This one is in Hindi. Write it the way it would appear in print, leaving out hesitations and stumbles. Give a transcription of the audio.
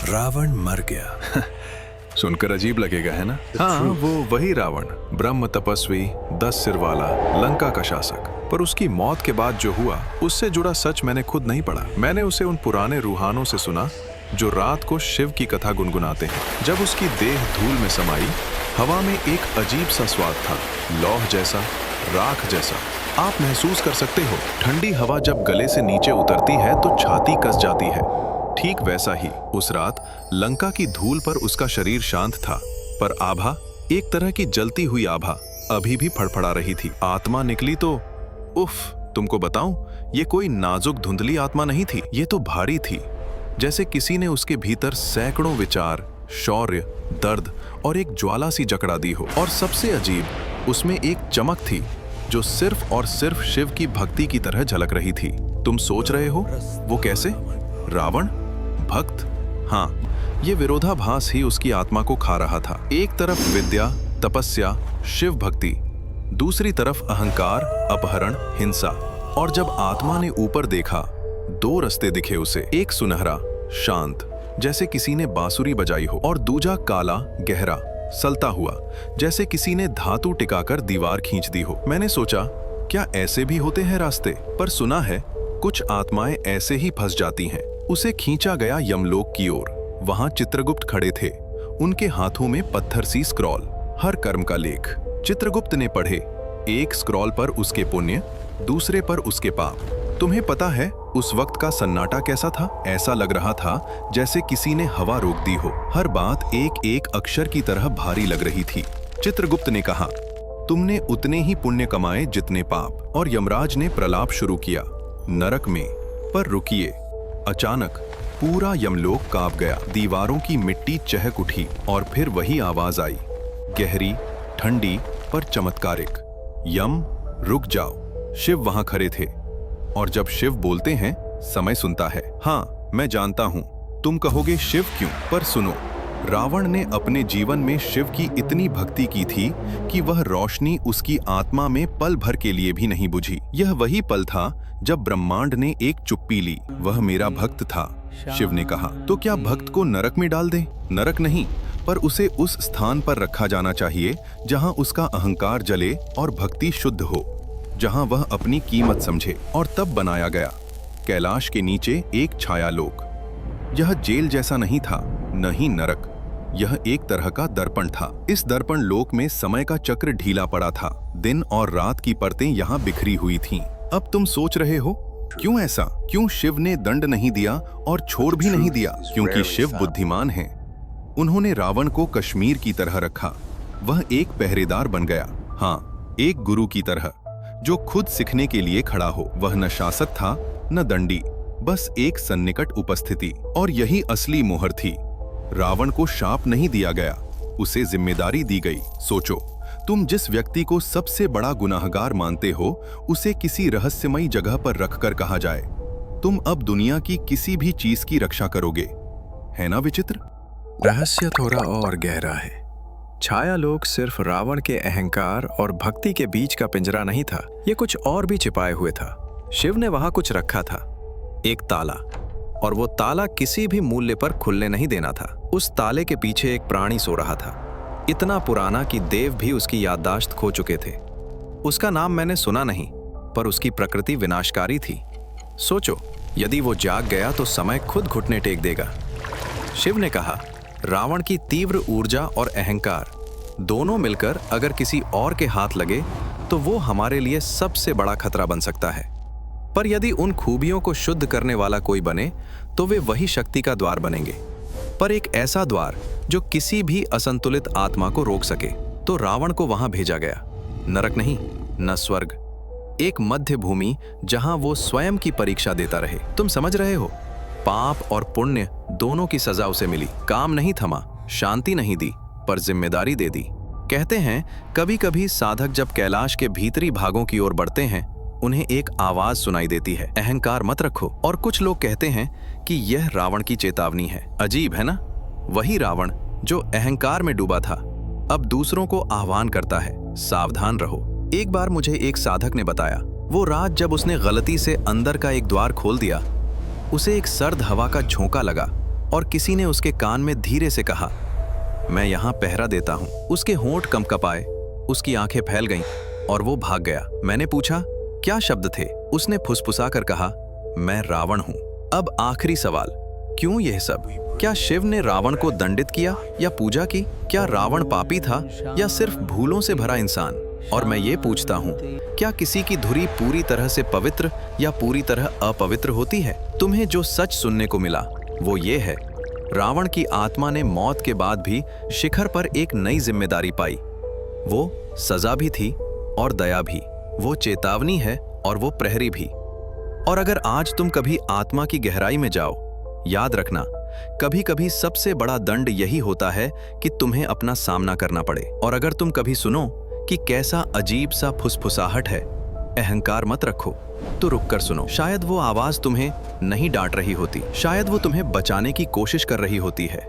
रावण मर गया। सुनकर अजीब लगेगा, है ना? हाँ, वो वही रावण, ब्रह्म तपस्वी, 10 सिर वाला, लंका का शासक। पर उसकी मौत के बाद जो हुआ, उससे जुड़ा सच मैंने खुद नहीं पढ़ा। मैंने उसे उन पुराने रूहानों से सुना जो रात को शिव की कथा गुनगुनाते हैं। जब उसकी देह धूल में समाई, हवा में एक अजीब सा स्वाद था, लौह जैसा, राख जैसा। आप महसूस कर सकते हो, ठंडी हवा जब गले से नीचे उतरती है तो छाती कस जाती है। ठीक वैसा ही उस रात लंका की धूल पर उसका शरीर शांत था, पर आभा, एक तरह की जलती हुई आभा, अभी भी फड़फड़ा रही थी। आत्मा निकली तो उफ, तुमको बताऊं, ये कोई नाजुक धुंधली आत्मा नहीं थी, ये तो भारी थी, जैसे किसी ने उसके भीतर सैकड़ों विचार, शौर्य, दर्द और एक ज्वाला सी जकड़ा दी हो। और सबसे अजीब, उसमें एक चमक थी जो सिर्फ और सिर्फ शिव की भक्ति की तरह झलक रही थी। तुम सोच रहे हो वो कैसे? रावण भक्त? हाँ, ये विरोधाभास ही उसकी आत्मा को खा रहा था। एक तरफ विद्या, तपस्या, शिव भक्ति, दूसरी तरफ अहंकार, अपहरण, हिंसा। और जब आत्मा ने ऊपर देखा, 2 रास्ते दिखे उसे, एक सुनहरा, शांत, जैसे किसी ने बांसुरी बजाई हो, और दूजा काला, गहरा, सलता हुआ, जैसे किसी ने धातु टिकाकर दीवार खींच दी हो। मैंने सोचा, क्या ऐसे भी होते हैं रास्ते? पर सुना है कुछ आत्माएं ऐसे ही फंस जाती हैं। उसे खींचा गया यमलोक की ओर। वहां चित्रगुप्त खड़े थे, उनके हाथों में पत्थर सी स्क्रॉल, हर कर्म का लेख। चित्रगुप्त ने पढ़े, एक स्क्रॉल पर उसके पुण्य, दूसरे पर उसके पाप। तुम्हें पता है उस वक्त का सन्नाटा कैसा था? ऐसा लग रहा था जैसे किसी ने हवा रोक दी हो। हर बात एक एक अक्षर की तरह भारी लग रही थी। चित्रगुप्त ने कहा, तुमने उतने ही पुण्य कमाए जितने पाप। और यमराज ने प्रलाप शुरू किया, नरक में। पर रुकिए, अचानक पूरा यमलोक कांप गया, दीवारों की मिट्टी चहक उठी, और फिर वही आवाज आई, गहरी, ठंडी, पर चमत्कारिक, यम रुक जाओ। शिव वहां खड़े थे, और जब शिव बोलते हैं, समय सुनता है। हाँ, मैं जानता हूं, तुम कहोगे शिव क्यों? पर सुनो, रावण ने अपने जीवन में शिव की इतनी भक्ति की थी कि वह रोशनी उसकी आत्मा में पल भर के लिए भी नहीं बुझी। यह वही पल था जब ब्रह्मांड ने एक चुप्पी ली। वह मेरा भक्त था, शिव ने कहा। तो क्या भक्त को नरक में डाल दें? नरक नहीं, पर उसे उस स्थान पर रखा जाना चाहिए जहां उसका अहंकार जले और भक्ति शुद्ध हो, जहां वह अपनी कीमत समझे। और तब बनाया गया कैलाश के नीचे एक छायालोक। यह जेल जैसा नहीं था, न ही नरक, यह एक तरह का दर्पण था। इस दर्पण लोक में समय का चक्र ढीला पड़ा था, दिन और रात की परतें यहाँ बिखरी हुई थीं। अब तुम सोच रहे हो, क्यों ऐसा? क्यों शिव ने दंड नहीं दिया और छोड़ भी नहीं दिया? क्योंकि शिव बुद्धिमान हैं। उन्होंने रावण को कश्मीर की तरह रखा। वह एक पहरेदार बन गया, हाँ, एक गुरु की तरह, जो खुद सीखने के लिए खड़ा हो। वह न शासक था, न दंडी, बस एक सन्निकट उपस्थिति। और यही असली मोहर थी। रावण को शाप नहीं दिया गया, उसे जिम्मेदारी दी गई। सोचो, तुम जिस व्यक्ति को सबसे बड़ा गुनाहगार मानते हो, उसे किसी रहस्यमयी जगह पर रखकर कहा जाए, तुम अब दुनिया की किसी भी चीज की रक्षा करोगे। है ना विचित्र? रहस्य थोड़ा और गहरा है। छायालोक सिर्फ रावण के अहंकार और भक्ति के बीच का पिंजरा नहीं था, ये कुछ और भी छिपाए हुए था। शिव ने वहां कुछ रखा था, एक ताला, और वो ताला किसी भी मूल्य पर खुलने नहीं देना था। उस ताले के पीछे एक प्राणी सो रहा था, इतना पुराना कि देव भी उसकी याददाश्त खो चुके थे। उसका नाम मैंने सुना नहीं, पर उसकी प्रकृति विनाशकारी थी। सोचो, यदि वो जाग गया तो समय खुद घुटने टेक देगा। शिव ने कहा, रावण की तीव्र ऊर्जा और अहंकार दोनों मिलकर अगर किसी और के हाथ लगे तो वो हमारे लिए सबसे बड़ा खतरा बन सकता है। पर यदि उन खूबियों को शुद्ध करने वाला कोई बने तो वे वही शक्ति का द्वार बनेंगे, पर एक ऐसा द्वार जो किसी भी असंतुलित आत्मा को रोक सके। तो रावण को वहां भेजा गया, नरक नहीं, न स्वर्ग, एक मध्य भूमि जहां वो स्वयं की परीक्षा देता रहे। तुम समझ रहे हो, पाप और पुण्य दोनों की सजा उसे मिली। काम नहीं थमा, शांति नहीं दी, पर जिम्मेदारी दे दी। कहते हैं कभी कभी साधक जब कैलाश के भीतरी भागों की ओर बढ़ते हैं, उन्हें एक आवाज सुनाई देती है, अहंकार मत रखो। और कुछ लोग कहते हैं कि यह रावण की चेतावनी है। अजीब है ना? वही रावण जो अहंकार में डूबा था, अब दूसरों को आह्वान करता है, सावधान रहो। एक बार मुझे एक साधक ने बताया, वो रात जब उसने गलती से अंदर का एक द्वार खोल दिया, उसे एक सर्द हवा का झोंका लगा और किसी ने उसके कान में धीरे से कहा, मैं यहाँ पहरा देता हूँ। उसके होंठ कंपकपाए, उसकी आंखें फैल गईं और वो भाग गया। मैंने पूछा, क्या शब्द थे? उसने फुसफुसा कर कहा, मैं रावण हूँ। अब आखिरी सवाल, क्यों यह सब? क्या शिव ने रावण को दंडित किया या पूजा की? क्या रावण पापी था या सिर्फ भूलों से भरा इंसान? और मैं ये पूछता हूँ, क्या किसी की धुरी पूरी तरह से पवित्र या पूरी तरह अपवित्र होती है? तुम्हें जो सच सुनने को मिला वो ये है, रावण की आत्मा ने मौत के बाद भी शिखर पर एक नई जिम्मेदारी पाई। वो सजा भी थी और दया भी, वो चेतावनी है और वो प्रहरी भी। और अगर आज तुम कभी आत्मा की गहराई में जाओ, याद रखना, कभी कभी सबसे बड़ा दंड यही होता है कि तुम्हें अपना सामना करना पड़े। और अगर तुम कभी सुनो कि कैसा अजीब सा फुसफुसाहट है, अहंकार मत रखो, तो रुक कर सुनो। शायद वो आवाज तुम्हें नहीं डांट रही होती, शायद वो तुम्हें बचाने की कोशिश कर रही होती है।